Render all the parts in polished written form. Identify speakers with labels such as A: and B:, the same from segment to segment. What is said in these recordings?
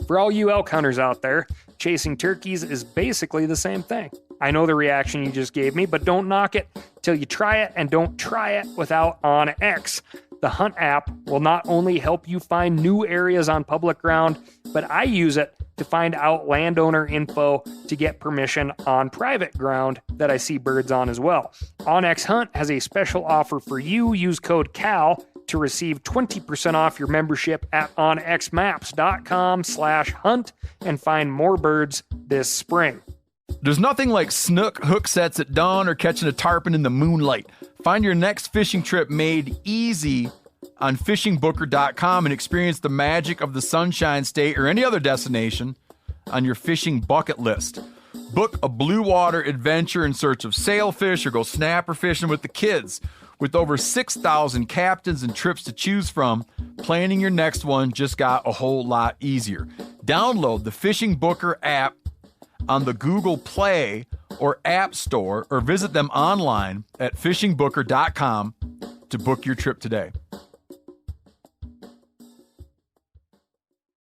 A: For all you elk hunters out there, chasing turkeys is basically the same thing. I know the reaction you just gave me, but don't knock it till you try it, and don't try it without OnX. The Hunt app will not only help you find new areas on public ground, but I use it to find out landowner info to get permission on private ground that I see birds on as well. OnX Hunt has a special offer for you. Use code CAL to receive 20% off your membership at onxmaps.com/hunt and find more birds this spring.
B: There's nothing like snook hook sets at dawn or catching a tarpon in the moonlight. Find your next fishing trip made easy on fishingbooker.com and experience the magic of the Sunshine State or any other destination on your fishing bucket list. Book a blue water adventure in search of sailfish or go snapper fishing with the kids. With over 6,000 captains and trips to choose from, planning your next one just got a whole lot easier. Download the Fishing Booker app on the Google Play or App Store, or visit them online at fishingbooker.com to book your trip today.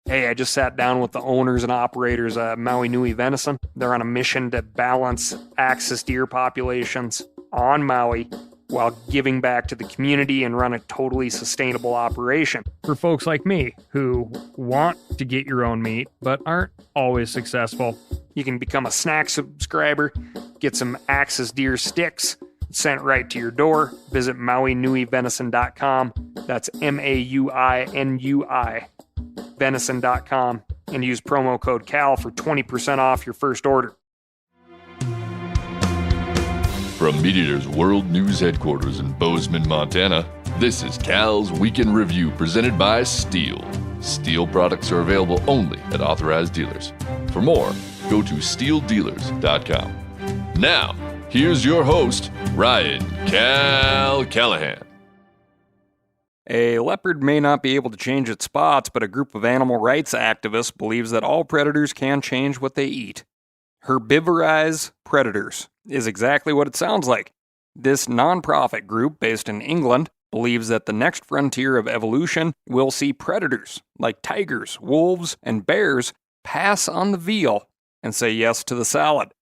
A: Hey, I just sat down with the owners and operators of Maui Nui Venison. They're on a mission to balance axis deer populations on Maui while giving back to the community and run a totally sustainable operation. For folks like me who want to get your own meat but aren't always successful, you can become a snack subscriber, get some axis deer sticks sent right to your door. Visit MauiNuiVenison.com. That's MAUINUI venison.com and use promo code CAL for 20% off your first order.
C: From MeatEater's World News Headquarters in Bozeman, Montana, this is Cal's Weekend Review presented by Steel. Steel products are available only at authorized dealers. For more, go to steeldealers.com. Now, here's your host, Ryan Cal Callahan.
A: A leopard may not be able to change its spots, but a group of animal rights activists believes that all predators can change what they eat. Herbivorize predators is exactly what it sounds like. This non-profit group based in England believes that the next frontier of evolution will see predators like tigers, wolves, and bears pass on the veal and say yes to the salad.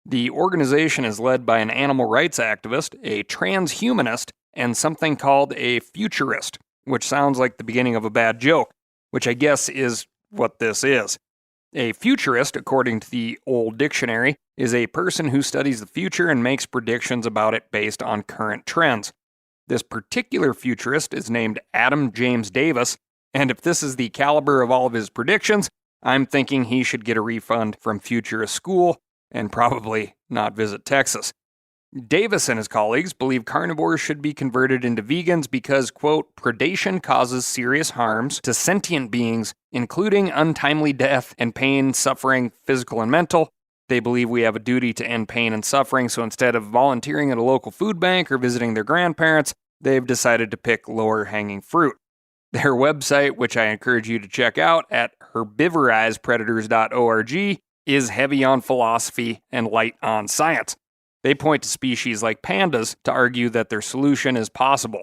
A: The organization is led by an animal rights activist, a transhumanist, and something called a futurist, which sounds like the beginning of a bad joke, which I guess is what this is. A futurist, according to the Old Dictionary, is a person who studies the future and makes predictions about it based on current trends. This particular futurist is named Adam James Davis, and if this is the caliber of all of his predictions, I'm thinking he should get a refund from futurist school and probably not visit Texas. Davis and his colleagues believe carnivores should be converted into vegans because, quote, predation causes serious harms to sentient beings, including untimely death and pain, suffering, physical and mental. They believe we have a duty to end pain and suffering, so instead of volunteering at a local food bank or visiting their grandparents, they've decided to pick lower-hanging fruit. Their website, which I encourage you to check out at herbivorizepredators.org, is heavy on philosophy and light on science. They point to species like pandas to argue that their solution is possible.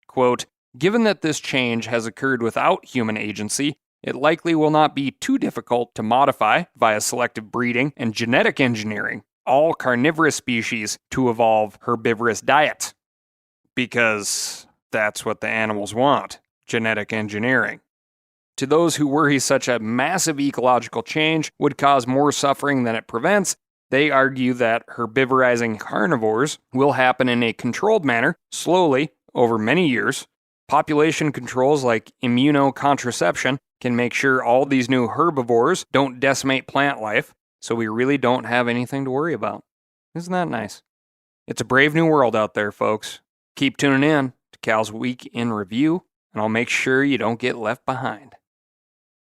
A: Quote, given that this change has occurred without human agency, it likely will not be too difficult to modify, via selective breeding and genetic engineering, all carnivorous species to evolve herbivorous diets. Because that's what the animals want, genetic engineering. To those who worry such a massive ecological change would cause more suffering than it prevents, they argue that herbivorizing carnivores will happen in a controlled manner, slowly, over many years. Population controls like immunocontraception can make sure all these new herbivores don't decimate plant life, so we really don't have anything to worry about. Isn't that nice? It's a brave new world out there, folks. Keep tuning in to Cal's Week in Review, and I'll make sure you don't get left behind.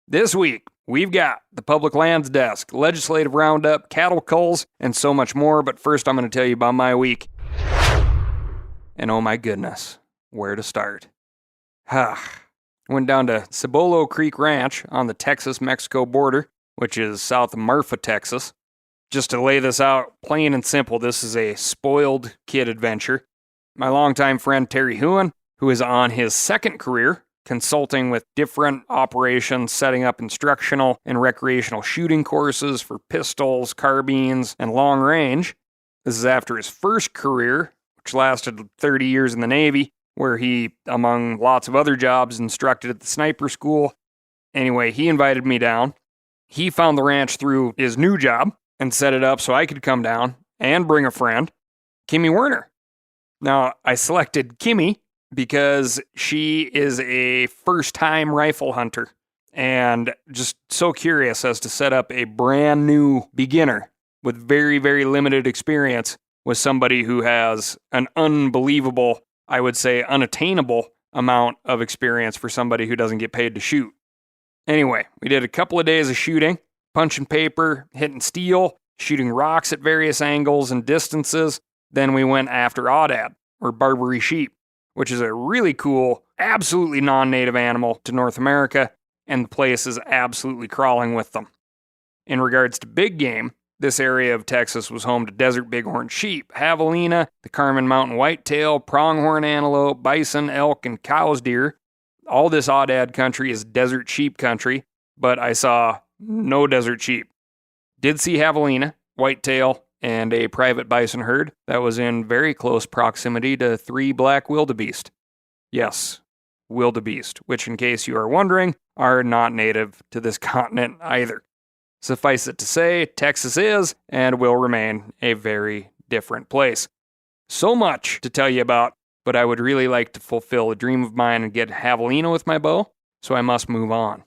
A: This week, we've got the Public Lands Desk, Legislative Roundup, Cattle Culls, and so much more, but first I'm going to tell you about my week. And oh my goodness, where to start? Went down to Cibolo Creek Ranch on the Texas-Mexico border, which is south of Marfa, Texas. Just to lay this out plain and simple, this is a spoiled kid adventure. My longtime friend Terry Huon, who is on his second career, consulting with different operations, setting up instructional and recreational shooting courses for pistols, carbines, and long range. This is after his first career, which lasted 30 years in the Navy, where he, among lots of other jobs, instructed at the sniper school. Anyway, he invited me down. He found the ranch through his new job and set it up so I could come down and bring a friend, Kimmy Werner. Now, I selected Kimmy because she is a first-time rifle hunter and just so curious as to set up a brand new beginner with very, very limited experience with somebody who has an unbelievable, I would say unattainable amount of experience for somebody who doesn't get paid to shoot. Anyway, we did a couple of days of shooting, punching paper, hitting steel, shooting rocks at various angles and distances. Then we went after aoudad, or Barbary sheep, which is a really cool, absolutely non-native animal to North America, and the place is absolutely crawling with them. In regards to big game, this area of Texas was home to desert bighorn sheep, javelina, the Carmen Mountain whitetail, pronghorn antelope, bison, elk, and cow's deer. All this aoudad country is desert sheep country, but I saw no desert sheep. Did see javelina, whitetail, and a private bison herd that was in very close proximity to 3 black wildebeest. Yes, wildebeest, which, in case you are wondering, are not native to this continent either. Suffice it to say, Texas is and will remain a very different place. So much to tell you about, but I would really like to fulfill a dream of mine and get javelina with my bow, so I must move on.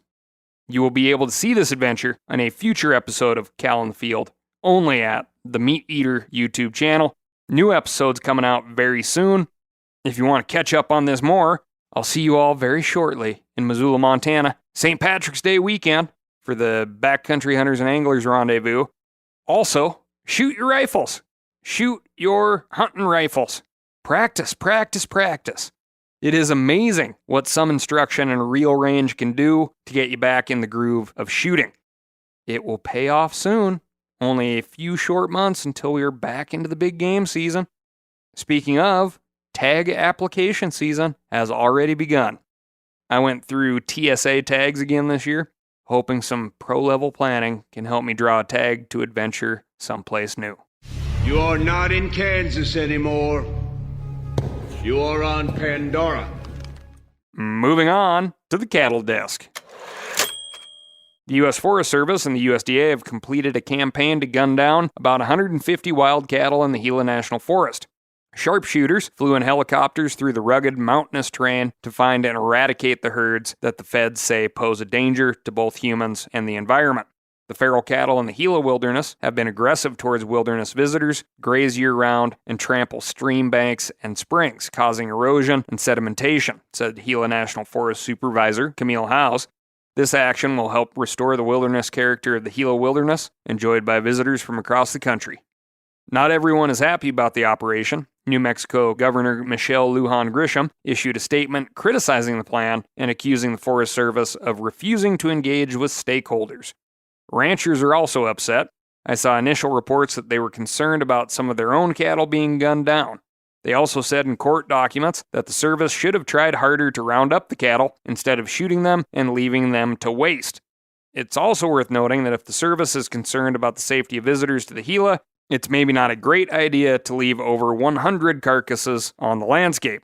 A: You will be able to see this adventure on a future episode of Cal in the Field, only at the Meat Eater YouTube channel. New episodes coming out very soon. If you want to catch up on this more, I'll see you all very shortly in Missoula, Montana, St. Patrick's Day weekend for the Backcountry Hunters and Anglers Rendezvous. Also, shoot your rifles. Shoot your hunting rifles. Practice, practice, practice. It is amazing what some instruction and real range can do to get you back in the groove of shooting. It will pay off soon. Only a few short months until we are back into the big game season. Speaking of, tag application season has already begun. I went through TSA tags again this year, hoping some pro-level planning can help me draw a tag to adventure someplace new.
D: You are not in Kansas anymore. You are on Pandora.
A: Moving on to the cattle desk. The U.S. Forest Service and the USDA have completed a campaign to gun down about 150 wild cattle in the Gila National Forest. Sharpshooters flew in helicopters through the rugged mountainous terrain to find and eradicate the herds that the feds say pose a danger to both humans and the environment. The feral cattle in the Gila wilderness have been aggressive towards wilderness visitors, graze year-round, and trample stream banks and springs, causing erosion and sedimentation, said Gila National Forest Supervisor Camille House. This action will help restore the wilderness character of the Gila wilderness, enjoyed by visitors from across the country. Not everyone is happy about the operation. New Mexico Governor Michelle Lujan Grisham issued a statement criticizing the plan and accusing the Forest Service of refusing to engage with stakeholders. Ranchers are also upset. I saw initial reports that they were concerned about some of their own cattle being gunned down. They also said in court documents that the service should have tried harder to round up the cattle instead of shooting them and leaving them to waste. It's also worth noting that if the service is concerned about the safety of visitors to the Gila, it's maybe not a great idea to leave over 100 carcasses on the landscape.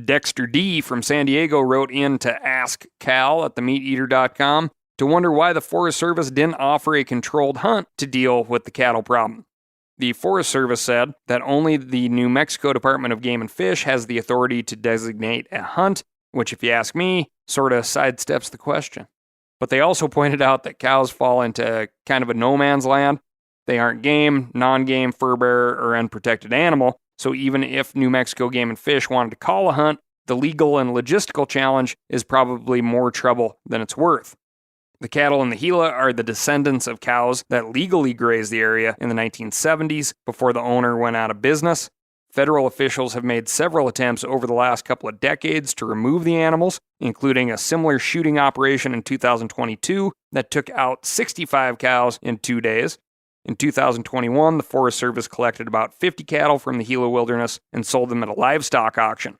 A: Dexter D. from San Diego wrote in to Ask Cal at themeateater.com to wonder why the Forest Service didn't offer a controlled hunt to deal with the cattle problem. The Forest Service said that only the New Mexico Department of Game and Fish has the authority to designate a hunt, which, if you ask me, sort of sidesteps the question. But they also pointed out that cows fall into kind of a no man's land. They aren't game, non-game, fur bearer, or unprotected animal, so even if New Mexico Game and Fish wanted to call a hunt, the legal and logistical challenge is probably more trouble than it's worth. The cattle in the Gila are the descendants of cows that legally grazed the area in the 1970s before the owner went out of business. Federal officials have made several attempts over the last couple of decades to remove the animals, including a similar shooting operation in 2022 that took out 65 cows in 2 days. In 2021, the Forest Service collected about 50 cattle from the Gila wilderness and sold them at a livestock auction.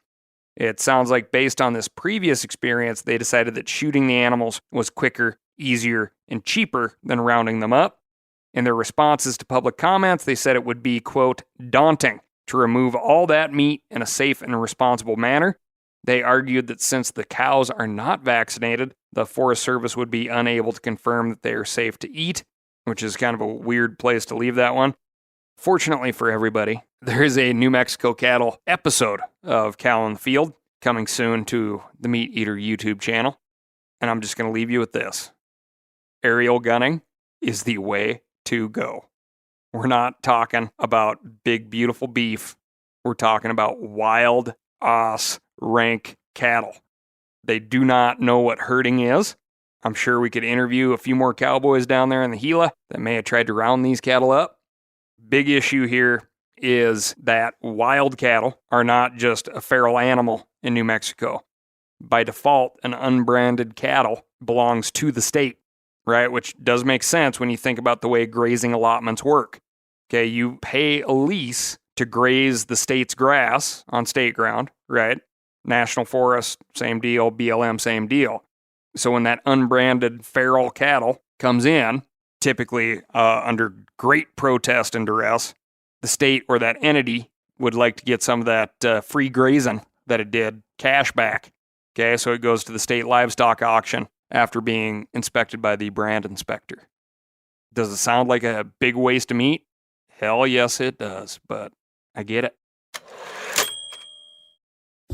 A: It sounds like based on this previous experience, they decided that shooting the animals was quicker, easier, and cheaper than rounding them up. In their responses to public comments, they said it would be, quote, daunting to remove all that meat in a safe and responsible manner. They argued that since the cows are not vaccinated, the Forest Service would be unable to confirm that they are safe to eat, which is kind of a weird place to leave that one. Fortunately for everybody, there is a New Mexico cattle episode of Cow in the Field coming soon to the Meat Eater YouTube channel. And I'm just going to leave you with this. Aerial gunning is the way to go. We're not talking about big, beautiful beef. We're talking about wild, rank cattle. They do not know what herding is. I'm sure we could interview a few more cowboys down there in the Gila that may have tried to round these cattle up. Big issue here is that wild cattle are not just a feral animal in New Mexico. By default, an unbranded cattle belongs to the state, right? Which does make sense when you think about the way grazing allotments work. Okay, you pay a lease to graze the state's grass on state ground, right? National Forest, same deal. BLM, same deal. So when that unbranded feral cattle comes in, typically under great protest and duress, the state or that entity would like to get some of that free grazing that it did cash back. Okay, so it goes to the state livestock auction after being inspected by the brand inspector. Does it sound like a big waste of meat? Hell yes, it does, but I get it.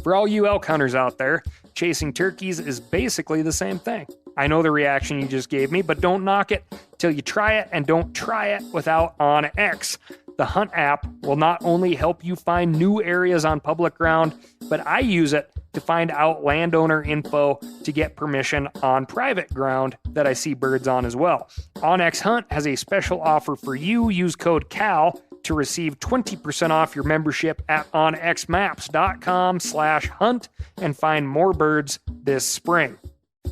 A: For all you elk hunters out there, chasing turkeys is basically the same thing. I know the reaction you just gave me, but don't knock it till you try it, and don't try it without OnX. The Hunt app will not only help you find new areas on public ground, but I use it to find out landowner info to get permission on private ground that I see birds on as well. OnX Hunt has a special offer for you. Use code CAL to receive 20% off your membership at onxmaps.com/hunt and find more birds this spring.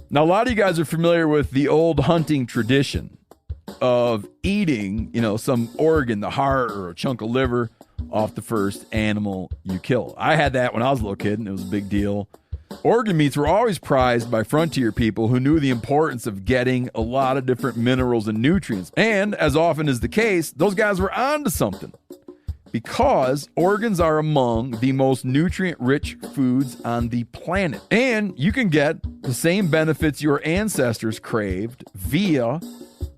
B: Now, a lot of you guys are familiar with the old hunting tradition of eating, some organ, the heart or a chunk of liver off the first animal you kill. I had that when I was a little kid, and it was a big deal. Organ meats were always prized by frontier people who knew the importance of getting a lot of different minerals and nutrients. And as often is the case, those guys were onto something, because organs are among the most nutrient-rich foods on the planet. And you can get the same benefits your ancestors craved via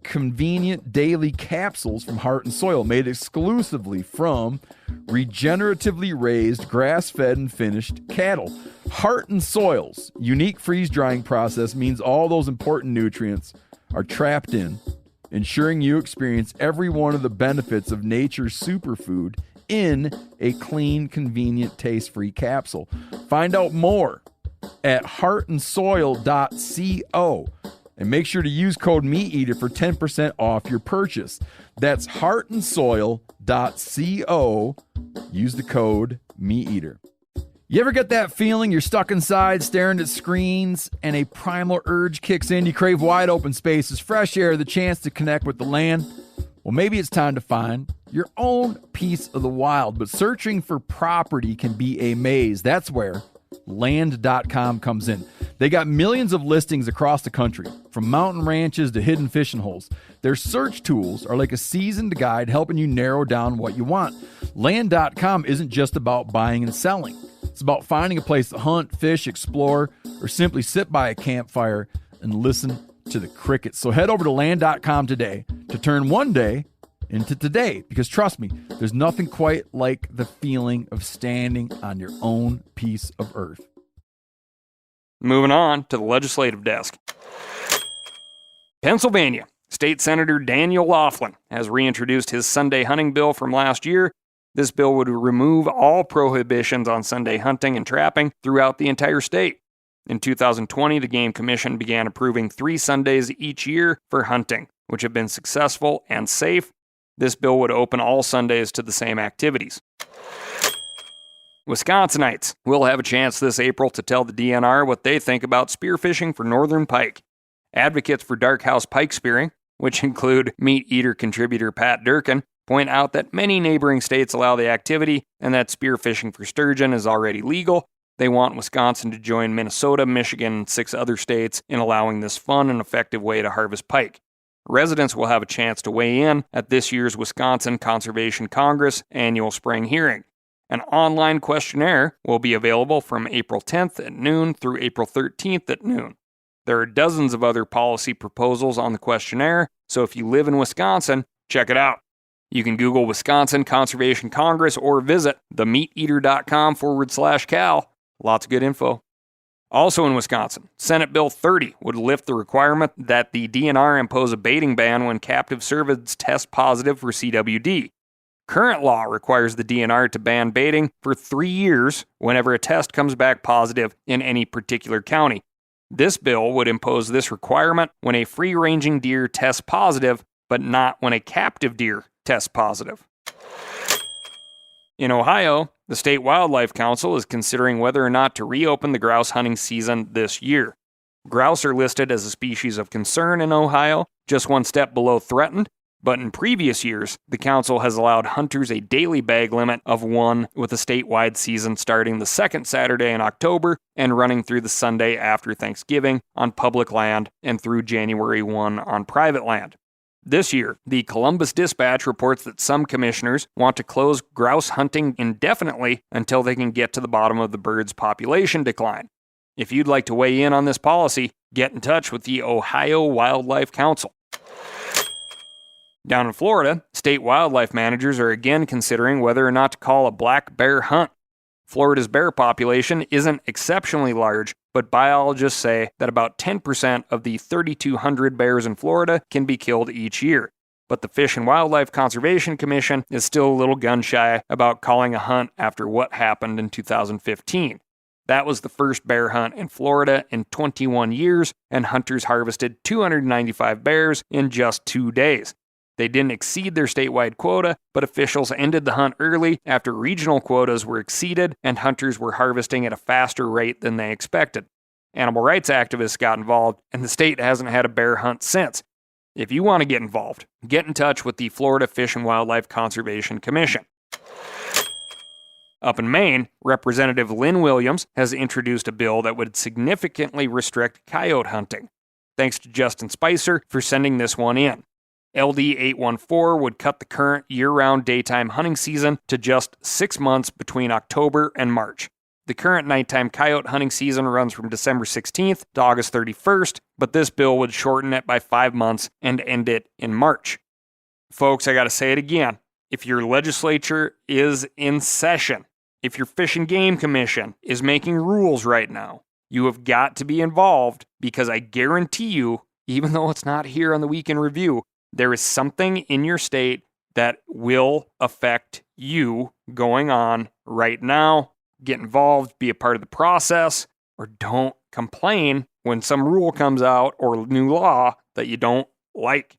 B: convenient daily capsules from Heart and Soil, made exclusively from regeneratively raised, grass-fed, and finished cattle. Heart and Soil's unique freeze-drying process means all those important nutrients are trapped in, ensuring you experience every one of the benefits of nature's superfood in a clean, convenient, taste-free capsule. Find out more at heartandsoil.co. And make sure to use code MeatEater for 10% off your purchase. That's heartandsoil.co. Use the code MeatEater. You ever get that feeling you're stuck inside staring at screens and a primal urge kicks in? You crave wide open spaces, fresh air, the chance to connect with the land? Well, maybe it's time to find your own piece of the wild. But searching for property can be a maze. That's where Land.com comes in. They got millions of listings across the country, from mountain ranches to hidden fishing holes. Their search tools are like a seasoned guide helping you narrow down what you want. Land.com isn't just about buying and selling. It's about finding a place to hunt, fish, explore, or simply sit by a campfire and listen to the crickets. So head over to Land.com today to turn one day into today, because trust me, there's nothing quite like the feeling of standing on your own piece of earth.
A: Moving on to the legislative desk. Pennsylvania. State Senator Daniel Laughlin has reintroduced his Sunday hunting bill from last year. This bill would remove all prohibitions on Sunday hunting and trapping throughout the entire state. In 2020, the Game Commission began approving 3 Sundays each year for hunting, which have been successful and safe. This bill would open all Sundays to the same activities. Wisconsinites will have a chance this April to tell the DNR what they think about spearfishing for northern pike. Advocates for dark house pike spearing, which include Meat Eater contributor Pat Durkin, point out that many neighboring states allow the activity and that spearfishing for sturgeon is already legal, They want Wisconsin to join Minnesota, Michigan, and 6 other states in allowing this fun and effective way to harvest pike. Residents will have a chance to weigh in at this year's Wisconsin Conservation Congress annual spring hearing. An online questionnaire will be available from April 10th at noon through April 13th at noon. There are dozens of other policy proposals on the questionnaire, so if you live in Wisconsin, check it out. You can Google Wisconsin Conservation Congress or visit themeateater.com/Cal. Lots of good info. Also in Wisconsin, Senate Bill 30 would lift the requirement that the DNR impose a baiting ban when captive cervids test positive for CWD. Current law requires the DNR to ban baiting for 3 years whenever a test comes back positive in any particular county. This bill would impose this requirement when a free-ranging deer tests positive, but not when a captive deer tests positive. In Ohio, the State Wildlife Council is considering whether or not to reopen the grouse hunting season this year. Grouse are listed as a species of concern in Ohio, just one step below threatened, but in previous years, the council has allowed hunters a daily bag limit of 1 with a statewide season starting the second Saturday in October and running through the Sunday after Thanksgiving on public land and through January 1 on private land. This year, the Columbus Dispatch reports that some commissioners want to close grouse hunting indefinitely until they can get to the bottom of the bird's population decline. If you'd like to weigh in on this policy, get in touch with the Ohio Wildlife Council. Down in Florida, state wildlife managers are again considering whether or not to call a black bear hunt. Florida's bear population isn't exceptionally large, but biologists say that about 10% of the 3,200 bears in Florida can be killed each year. But the Fish and Wildlife Conservation Commission is still a little gun-shy about calling a hunt after what happened in 2015. That was the first bear hunt in Florida in 21 years, and hunters harvested 295 bears in just 2 days. They didn't exceed their statewide quota, but officials ended the hunt early after regional quotas were exceeded and hunters were harvesting at a faster rate than they expected. Animal rights activists got involved, and the state hasn't had a bear hunt since. If you want to get involved, get in touch with the Florida Fish and Wildlife Conservation Commission. Up in Maine, Representative Lynn Williams has introduced a bill that would significantly restrict coyote hunting. Thanks to Justin Spicer for sending this one in. LD 814 would cut the current year-round daytime hunting season to just 6 months between October and March. The current nighttime coyote hunting season runs from December 16th to August 31st, but this bill would shorten it by 5 months and end it in March. Folks, I gotta say it again. If your legislature is in session, if your Fish and Game Commission is making rules right now, you have got to be involved, because I guarantee you, even though it's not here on the Week in Review, there is something in your state that will affect you going on right now. Get involved, be a part of the process, or don't complain when some rule comes out or new law that you don't like.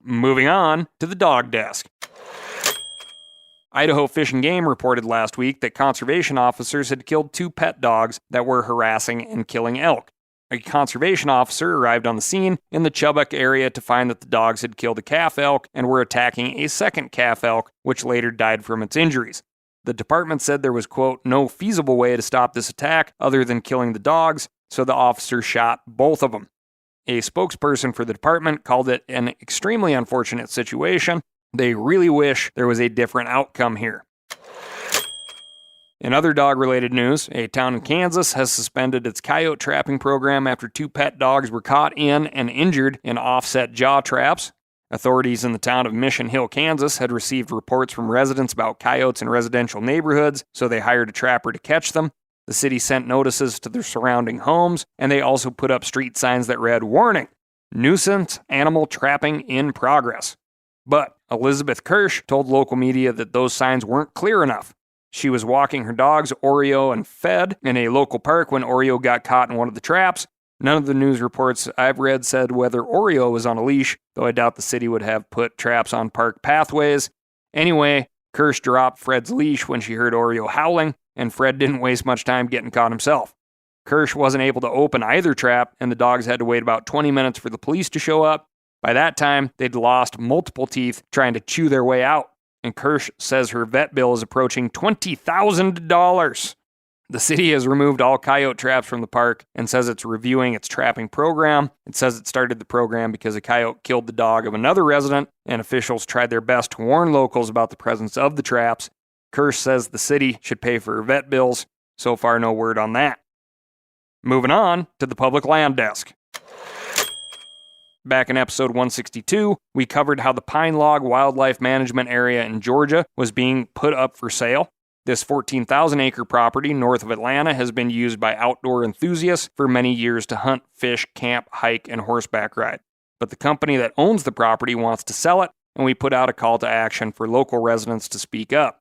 A: Moving on to the dog desk. Idaho Fish and Game reported last week that conservation officers had killed 2 pet dogs that were harassing and killing elk. A conservation officer arrived on the scene in the Chubbuck area to find that the dogs had killed a calf elk and were attacking a second calf elk, which later died from its injuries. The department said there was, quote, no feasible way to stop this attack other than killing the dogs, so the officer shot both of them. A spokesperson for the department called it an extremely unfortunate situation. They really wish there was a different outcome here. In other dog-related news, a town in Kansas has suspended its coyote trapping program after 2 pet dogs were caught in and injured in offset jaw traps. Authorities in the town of Mission Hill, Kansas, had received reports from residents about coyotes in residential neighborhoods, so they hired a trapper to catch them. The city sent notices to their surrounding homes, and they also put up street signs that read, "Warning! Nuisance animal trapping in progress." But Elizabeth Kirsch told local media that those signs weren't clear enough. She was walking her dogs, Oreo and Fed, in a local park when Oreo got caught in one of the traps. None of the news reports I've read said whether Oreo was on a leash, though I doubt the city would have put traps on park pathways. Anyway, Kirsch dropped Fred's leash when she heard Oreo howling, and Fred didn't waste much time getting caught himself. Kirsch wasn't able to open either trap, and the dogs had to wait about 20 minutes for the police to show up. By that time, they'd lost multiple teeth trying to chew their way out. And Kirsch says her vet bill is approaching $20,000. The city has removed all coyote traps from the park and says it's reviewing its trapping program. It says it started the program because a coyote killed the dog of another resident, and officials tried their best to warn locals about the presence of the traps. Kirsch says the city should pay for vet bills. So far, no word on that. Moving on to the public land desk. Back in episode 162, we covered how the Pine Log Wildlife Management Area in Georgia was being put up for sale. This 14,000-acre property north of Atlanta has been used by outdoor enthusiasts for many years to hunt, fish, camp, hike, and horseback ride. But the company that owns the property wants to sell it, and we put out a call to action for local residents to speak up.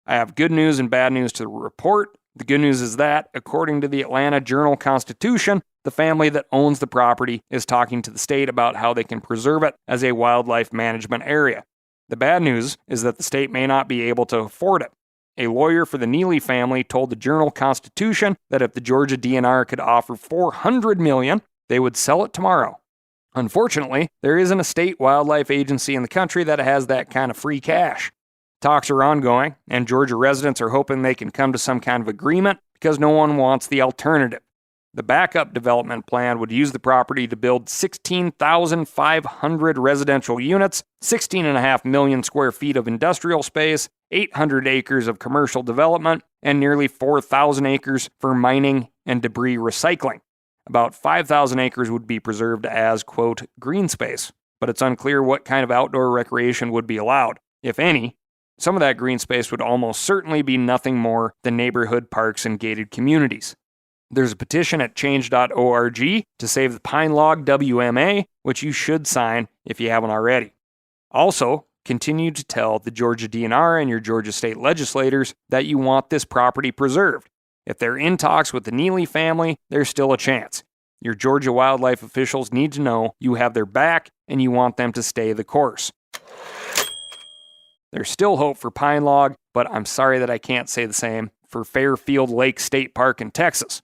A: I have good news and bad news to report. The good news is that, according to the Atlanta Journal-Constitution, the family that owns the property is talking to the state about how they can preserve it as a wildlife management area. The bad news is that the state may not be able to afford it. A lawyer for the Neely family told the Journal-Constitution that if the Georgia DNR could offer $400 million, they would sell it tomorrow. Unfortunately, there isn't a state wildlife agency in the country that has that kind of free cash. Talks are ongoing, and Georgia residents are hoping they can come to some kind of agreement because no one wants the alternative. The backup development plan would use the property to build 16,500 residential units, 16.5 million square feet of industrial space, 800 acres of commercial development, and nearly 4,000 acres for mining and debris recycling. About 5,000 acres would be preserved as, quote, green space, but it's unclear what kind of outdoor recreation would be allowed, if any. Some of that green space would almost certainly be nothing more than neighborhood parks and gated communities. There's a petition at change.org to save the Pine Log WMA, which you should sign if you haven't already. Also, continue to tell the Georgia DNR and your Georgia state legislators that you want this property preserved. If they're in talks with the Neely family, there's still a chance. Your Georgia wildlife officials need to know you have their back and you want them to stay the course. There's still hope for Pine Log, but I'm sorry that I can't say the same for Fairfield Lake State Park in Texas.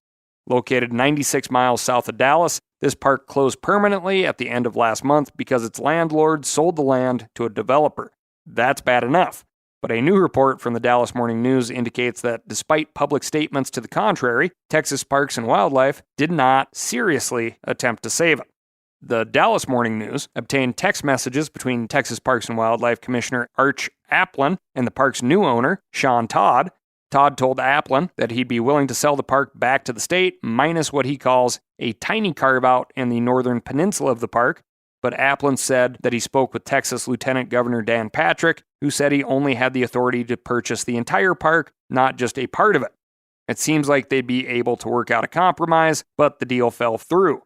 A: Located 96 miles south of Dallas, this park closed permanently at the end of last month because its landlord sold the land to a developer. That's bad enough. But a new report from the Dallas Morning News indicates that despite public statements to the contrary, Texas Parks and Wildlife did not seriously attempt to save it. The Dallas Morning News obtained text messages between Texas Parks and Wildlife Commissioner Arch Applin and the park's new owner, Sean Todd. Todd told Applin that he'd be willing to sell the park back to the state, minus what he calls a tiny carve-out in the northern peninsula of the park. But Applin said that he spoke with Texas Lieutenant Governor Dan Patrick, who said he only had the authority to purchase the entire park, not just a part of it. It seems like they'd be able to work out a compromise, but the deal fell through.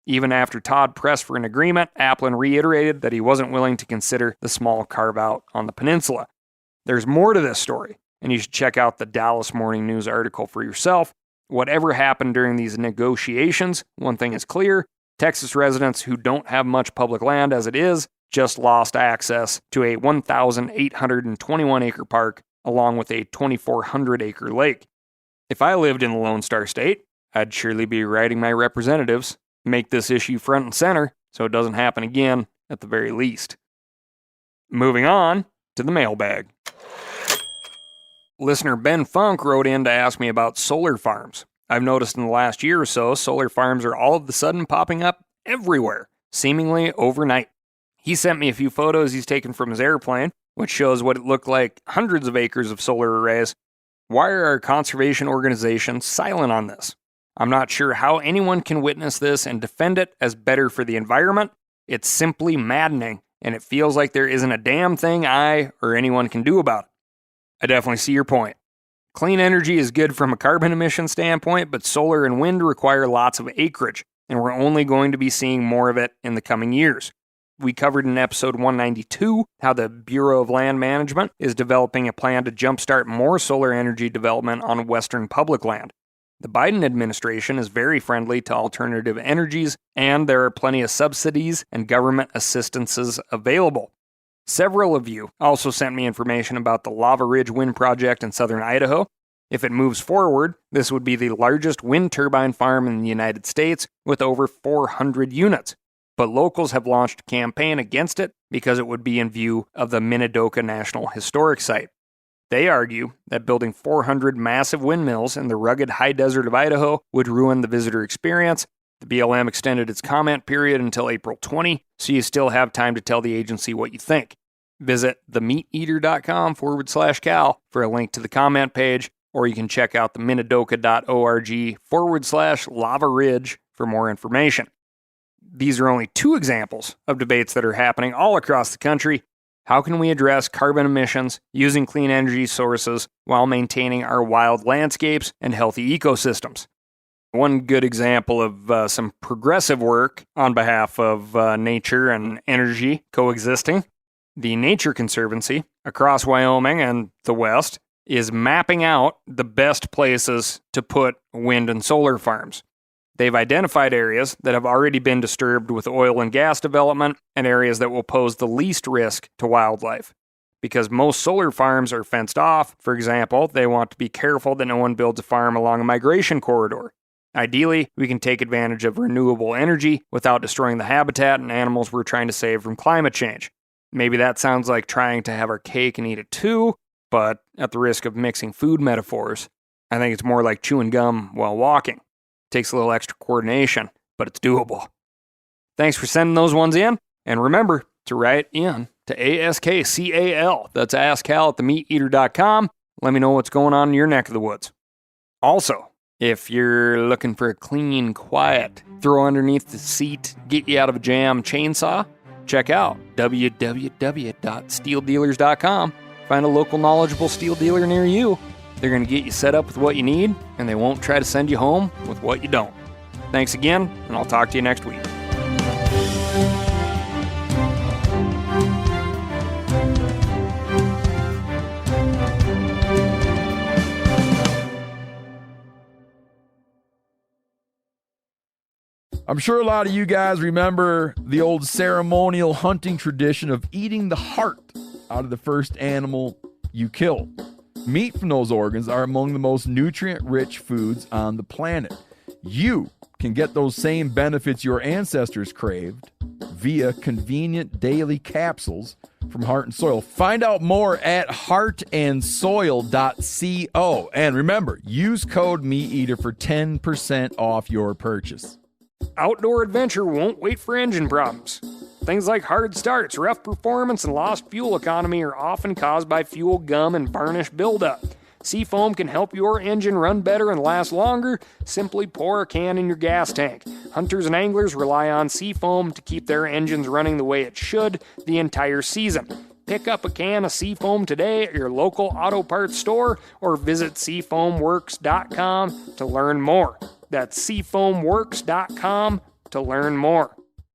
A: Even after Todd pressed for an agreement, Applin reiterated that he wasn't willing to consider the small carve-out on the peninsula. There's more to this story, and you should check out the Dallas Morning News article for yourself. Whatever happened during these negotiations, one thing is clear: Texas residents who don't have much public land as it is just lost access to a 1,821-acre park along with a 2,400-acre lake. If I lived in the Lone Star State, I'd surely be writing my representatives, make this issue front and center so it doesn't happen again at the very least. Moving on to the mailbag. Listener Ben Funk wrote in to ask me about solar farms. I've noticed in the last year or so, solar farms are all of a sudden popping up everywhere, seemingly overnight. He sent me a few photos he's taken from his airplane, which shows what it looked like hundreds of acres of solar arrays. Why are our conservation organizations silent on this? I'm not sure how anyone can witness this and defend it as better for the environment. It's simply maddening, and it feels like there isn't a damn thing I or anyone can do about it. I definitely see your point. Clean energy is good from a carbon emission standpoint, but solar and wind require lots of acreage, and we're only going to be seeing more of it in the coming years. We covered in episode 192 how the Bureau of Land Management is developing a plan to jumpstart more solar energy development on Western public land. The Biden administration is very friendly to alternative energies, and there are plenty of subsidies and government assistances available. Several of you also sent me information about the Lava Ridge Wind Project in southern Idaho. If it moves forward, this would be the largest wind turbine farm in the United States with over 400 units. But locals have launched a campaign against it because it would be in view of the Minidoka National Historic Site. They argue that building 400 massive windmills in the rugged high desert of Idaho would ruin the visitor experience. The BLM extended its comment period until April 20, so you still have time to tell the agency what you think. Visit themeateater.com/Cal for a link to the comment page, or you can check out the minidoka.org/Lava Ridge for more information. These are only two examples of debates that are happening all across the country. How can we address carbon emissions using clean energy sources while maintaining our wild landscapes and healthy ecosystems? One good example of some progressive work on behalf of nature and energy coexisting, the Nature Conservancy across Wyoming and the West is mapping out the best places to put wind and solar farms. They've identified areas that have already been disturbed with oil and gas development and areas that will pose the least risk to wildlife. Because most solar farms are fenced off, for example, they want to be careful that no one builds a farm along a migration corridor. Ideally, we can take advantage of renewable energy without destroying the habitat and animals we're trying to save from climate change. Maybe that sounds like trying to have our cake and eat it too, but at the risk of mixing food metaphors, I think it's more like chewing gum while walking. Takes a little extra coordination, but it's doable. Thanks for sending those ones in, and remember to write in to ASKCAL. That's AskCal at themeateater.com. Let me know what's going on in your neck of the woods. Also, if you're looking for a clean, quiet, throw underneath the seat, get you out of a jam chainsaw, check out www.steeldealers.com. Find a local knowledgeable steel dealer near you. They're going to get you set up with what you need, and they won't try to send you home with what you don't. Thanks again, and I'll talk to you next week.
B: I'm sure a lot of you guys remember the old ceremonial hunting tradition of eating the heart out of the first animal you kill. Meat from those organs are among the most nutrient-rich foods on the planet. You can get those same benefits your ancestors craved via convenient daily capsules from Heart and Soil. Find out more at heartandsoil.co. And remember, use code MeatEater for 10% off your purchase.
A: Outdoor adventure won't wait for engine problems. Things like hard starts, rough performance, and lost fuel economy are often caused by fuel gum and varnish buildup. Seafoam can help your engine run better and last longer. Simply pour a can in your gas tank. Hunters and anglers rely on Seafoam to keep their engines running the way it should the entire season. Pick up a can of Seafoam today at your local auto parts store or visit seafoamworks.com to learn more. That's seafoamworks.com to learn more.